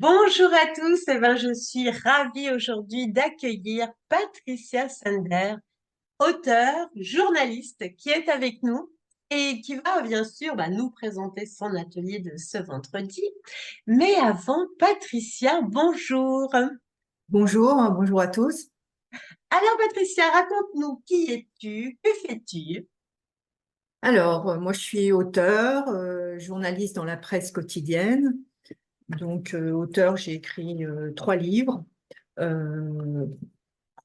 Bonjour à tous, je suis ravie aujourd'hui d'accueillir Patricia Sander, auteure, journaliste, qui est avec nous et qui va bien sûr nous présenter son atelier de ce vendredi. Mais avant, Patricia, bonjour. Bonjour à tous. Alors Patricia, raconte-nous qui es-tu, que fais-tu? Moi je suis auteur, journaliste dans la presse quotidienne. Auteur, j'ai écrit 3 livres. Euh,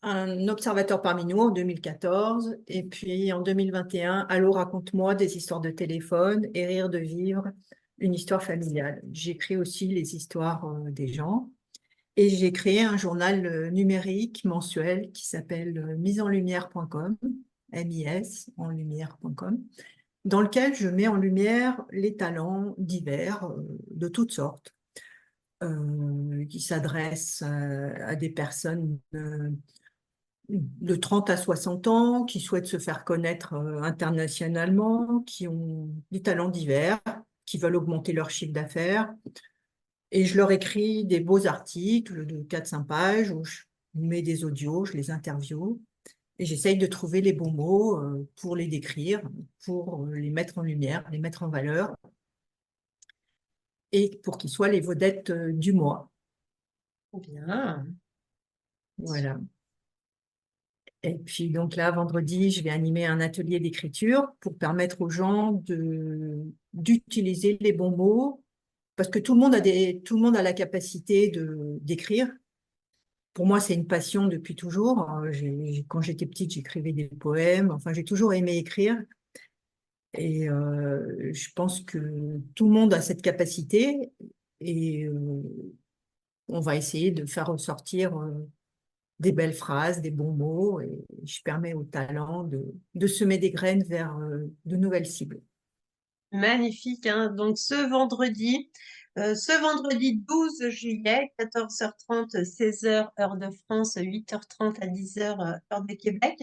un observateur parmi nous en 2014, et puis en 2021, Allô, raconte-moi des histoires de téléphone et rire de vivre, une histoire familiale. J'écris aussi les histoires des gens. Et j'ai créé un journal numérique mensuel qui s'appelle misenlumière.com, MIS en lumière.com, dans lequel je mets en lumière les talents divers de toutes sortes, qui s'adressent à des personnes de 30 à 60 ans, qui souhaitent se faire connaître internationalement, qui ont des talents divers, qui veulent augmenter leur chiffre d'affaires. Et je leur écris des beaux articles de 4-5 pages où je mets des audios, je les interviewe et j'essaye de trouver les bons mots pour les décrire, pour les mettre en lumière, les mettre en valeur et pour qu'ils soient les vedettes du mois. Bien. Voilà. Et puis donc là, vendredi, je vais animer un atelier d'écriture pour permettre aux gens d'utiliser les bons mots parce que tout le monde a la capacité d'écrire. Pour moi, c'est une passion depuis toujours. Quand j'étais petite, j'écrivais des poèmes. Enfin, j'ai toujours aimé écrire. Et je pense que tout le monde a cette capacité. Et on va essayer de faire ressortir des belles phrases, des bons mots. Et je permets aux talents de semer des graines vers de nouvelles cibles. Magnifique, hein. Donc ce vendredi 12 juillet, 14h30, 16h, heure de France, 8h30 à 10h, heure de Québec.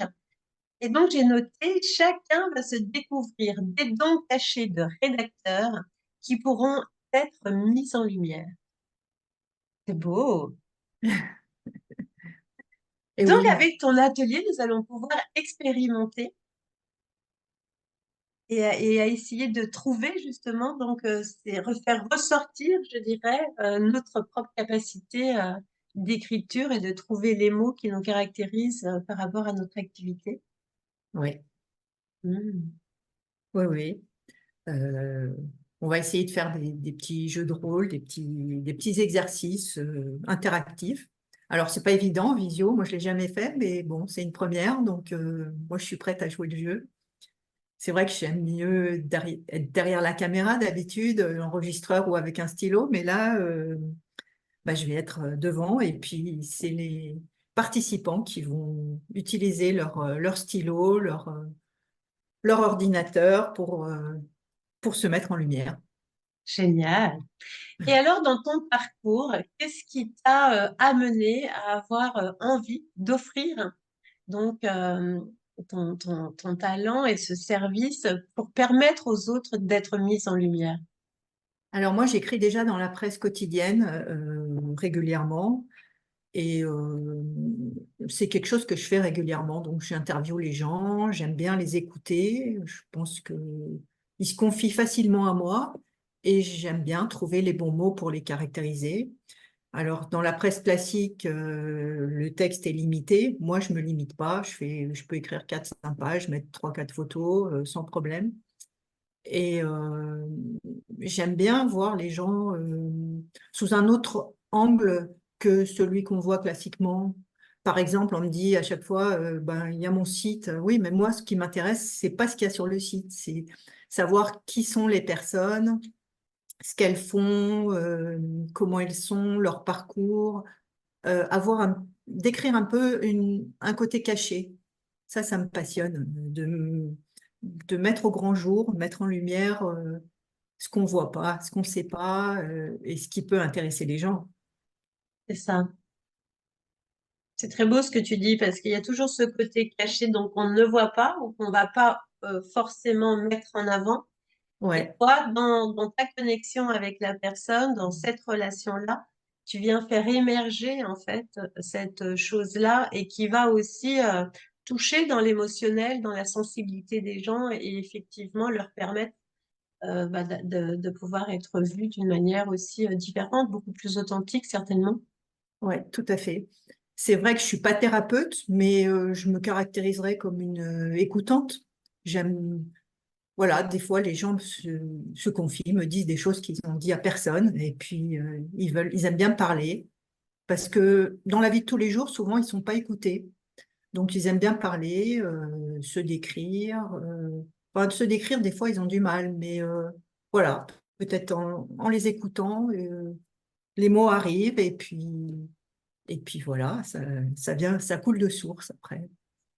Et donc j'ai noté, chacun va se découvrir des dons cachés de rédacteurs qui pourront être mis en lumière. C'est beau. Et Donc oui, avec ton atelier, nous allons pouvoir expérimenter et à essayer de trouver justement, donc c'est refaire ressortir, je dirais, notre propre capacité d'écriture et de trouver les mots qui nous caractérisent par rapport à notre activité. oui, Hmm. oui, oui. Euh, on va essayer de faire des petits jeux de rôle, des petits exercices interactifs. Alors, c'est pas évident en visio, moi je l'ai jamais fait, mais bon, c'est une première, donc moi je suis prête à jouer le jeu. C'est vrai que j'aime mieux être derrière la caméra d'habitude, l'enregistreur ou avec un stylo, mais là, je vais être devant et puis c'est les participants qui vont utiliser leur stylo, leur ordinateur pour se mettre en lumière. Génial. Et alors, dans ton parcours, qu'est-ce qui t'a amené à avoir envie d'offrir donc ton talent et ce service pour permettre aux autres d'être mis en lumière? Alors moi, j'écris déjà dans la presse quotidienne régulièrement et c'est quelque chose que je fais régulièrement. Donc j'interviewe les gens, j'aime bien les écouter. Je pense que ils se confient facilement à moi et j'aime bien trouver les bons mots pour les caractériser. Alors dans la presse classique, le texte est limité. Moi, je me limite pas. Je peux écrire 4-5 pages, mettre 3-4 photos sans problème. Et j'aime bien voir les gens sous un autre angle que celui qu'on voit classiquement. Par exemple, on me dit à chaque fois, il y a mon site. Oui, mais moi, ce qui m'intéresse, c'est pas ce qu'il y a sur le site, c'est savoir qui sont les personnes, ce qu'elles font, comment elles sont, leur parcours, décrire un peu un côté caché. Ça me passionne de mettre au grand jour, mettre en lumière ce qu'on voit pas, ce qu'on sait pas, et ce qui peut intéresser les gens. C'est ça. C'est très beau ce que tu dis parce qu'il y a toujours ce côté caché donc on ne voit pas ou qu'on va pas forcément mettre en avant. Et Ouais, toi, dans ta connexion avec la personne, dans cette relation-là, tu viens faire émerger en fait cette chose-là et qui va aussi toucher dans l'émotionnel, dans la sensibilité des gens et effectivement leur permettre de pouvoir être vus d'une manière aussi différente, beaucoup plus authentique certainement. Ouais, tout à fait. C'est vrai que je suis pas thérapeute, mais je me caractériserais comme une écoutante. J'aime, voilà, des fois les gens se confient, me disent des choses qu'ils ont dit à personne, et puis ils aiment bien parler, parce que dans la vie de tous les jours, souvent ils sont pas écoutés. Donc ils aiment bien parler, se décrire. Enfin, de se décrire, des fois ils ont du mal, mais voilà, peut-être en les écoutant, les mots arrivent, et puis voilà, ça vient, ça coule de source après.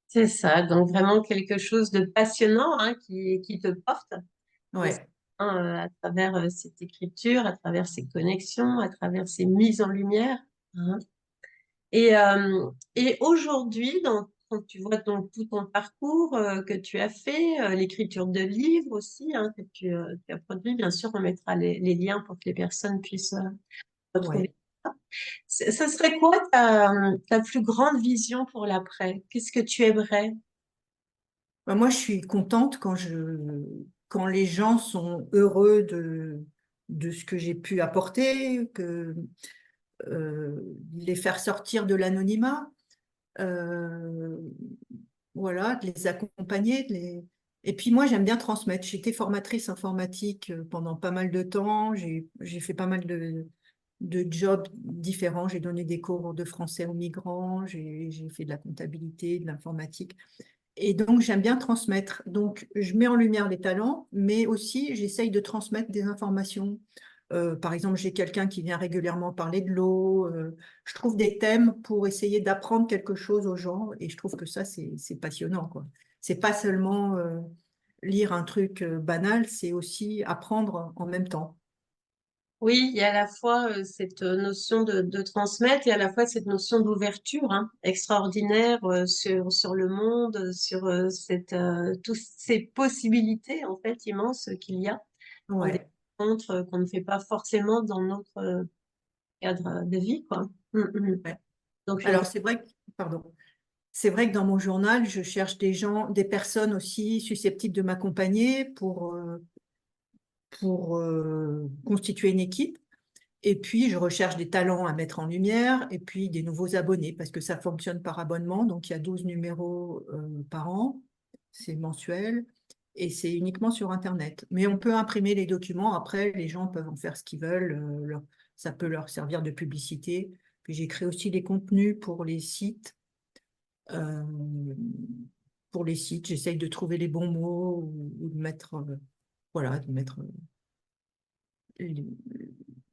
C'est ça, donc vraiment quelque chose de passionnant hein, qui te porte aussi, Ouais, hein, à travers cette écriture, à travers ces connexions, à travers ces mises en lumière. Hein. Et aujourd'hui, quand tu vois donc tout ton parcours que tu as fait, l'écriture de livres aussi, hein, que tu as produit, bien sûr, on mettra les liens pour que les personnes puissent retrouver ouais. ça. Ça serait quoi ta plus grande vision pour l'après? Qu'est-ce que tu aimerais? Ben, moi, je suis contente quand les gens sont heureux de ce que j'ai pu apporter, les faire sortir de l'anonymat. euh, voilà, de les accompagner. Et puis moi, j'aime bien transmettre. J'étais formatrice informatique pendant pas mal de temps. J'ai fait pas mal de jobs différents. J'ai donné des cours de français aux migrants. J'ai fait de la comptabilité, de l'informatique. Et donc, j'aime bien transmettre. Donc, je mets en lumière les talents, mais aussi, j'essaye de transmettre des informations. Par exemple, j'ai quelqu'un qui vient régulièrement parler de l'eau. Je trouve des thèmes pour essayer d'apprendre quelque chose aux gens. Et je trouve que ça, c'est passionnant, quoi. C'est pas seulement lire un truc banal, c'est aussi apprendre en même temps. Oui, il y a à la fois cette notion de transmettre et à la fois cette notion d'ouverture hein, extraordinaire sur le monde, sur toutes ces possibilités en fait immenses qu'il y a dans des Ouais. rencontres qu'on ne fait pas forcément dans notre cadre de vie, quoi. Ouais. Donc, je Alors, c'est vrai que, pardon. C'est vrai que dans mon journal, je cherche des gens, des personnes aussi susceptibles de m'accompagner pour constituer une équipe. Et puis, je recherche des talents à mettre en lumière et puis des nouveaux abonnés parce que ça fonctionne par abonnement. Donc, il y a 12 numéros par an. C'est mensuel et c'est uniquement sur Internet. Mais on peut imprimer les documents. Après, les gens peuvent en faire ce qu'ils veulent. Ça peut leur servir de publicité. Puis, j'ai créé aussi les contenus pour les sites. Euh, pour les sites, j'essaye de trouver les bons mots ou de mettre, voilà, de mettre les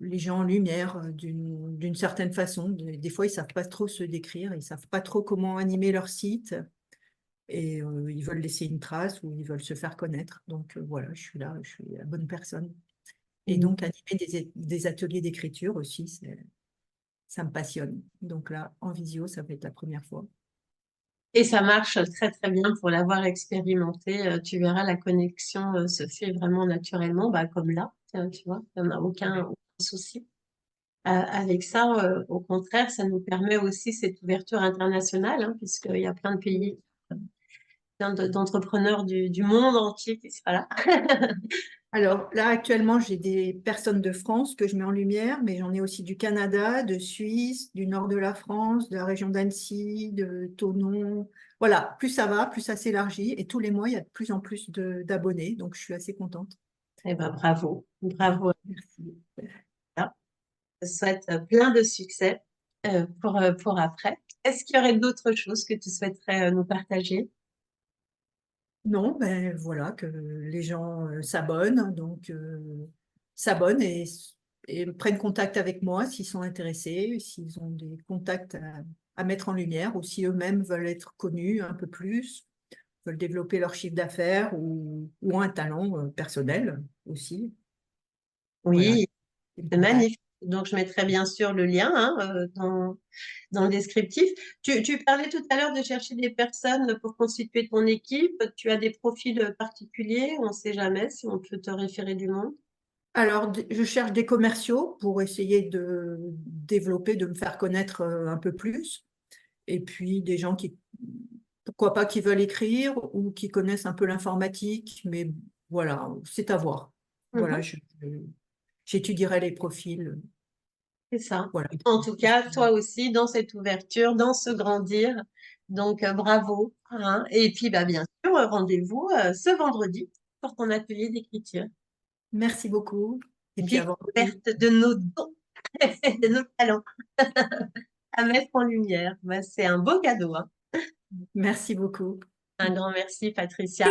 les gens en lumière d'une certaine façon. Des fois, ils savent pas trop se décrire, ils savent pas trop comment animer leur site et ils veulent laisser une trace ou ils veulent se faire connaître. Donc voilà, je suis là, je suis la bonne personne. Et Mm. donc animer des ateliers d'écriture aussi, ça me passionne. Donc là, en visio, ça va être la première fois. Et ça marche très très bien pour l'avoir expérimenté. Tu verras, la connexion se fait vraiment naturellement, bah, comme là, tu vois, il n'y en a aucun souci. Avec ça, au contraire, ça nous permet aussi cette ouverture internationale, hein, puisqu'il y a plein de pays, d'entrepreneurs du monde entier qui sera là. Alors là, actuellement, j'ai des personnes de France que je mets en lumière, mais j'en ai aussi du Canada, de Suisse, du nord de la France, de la région d'Annecy, de Thonon. Voilà, plus ça va, plus ça s'élargit. Et tous les mois, il y a de plus en plus d'abonnés, donc je suis assez contente. Eh ben, bravo, bravo. Merci. Je souhaite plein de succès pour après. Est-ce qu'il y aurait d'autres choses que tu souhaiterais nous partager? Non, ben voilà, que les gens s'abonnent, donc s'abonnent et prennent contact avec moi s'ils sont intéressés, s'ils ont des contacts à mettre en lumière ou si eux-mêmes veulent être connus un peu plus, veulent développer leur chiffre d'affaires ou un talent personnel aussi. Voilà, Oui, ils me c'est contactent. magnifique. Donc, je mettrai bien sûr le lien hein, dans le descriptif. Tu parlais tout à l'heure de chercher des personnes pour constituer ton équipe. Tu as des profils particuliers. On ne sait jamais si on peut te référer du monde. Alors, je cherche des commerciaux pour essayer de développer, de me faire connaître un peu plus. Et puis des gens qui, pourquoi pas, qui veulent écrire ou qui connaissent un peu l'informatique, mais voilà, c'est à voir. Voilà, Mhm, j'étudierai les profils. c'est ça. Voilà. En tout cas, toi aussi, dans cette ouverture, dans ce grandir. Donc, bravo, hein. Et puis, bah, bien sûr, rendez-vous ce vendredi pour ton atelier d'écriture. Merci beaucoup. Et puis à vendredi. Découverte de nos dons, de nos talents à mettre en lumière. Bah, c'est un beau cadeau, hein. Merci beaucoup. Un grand merci, Patricia.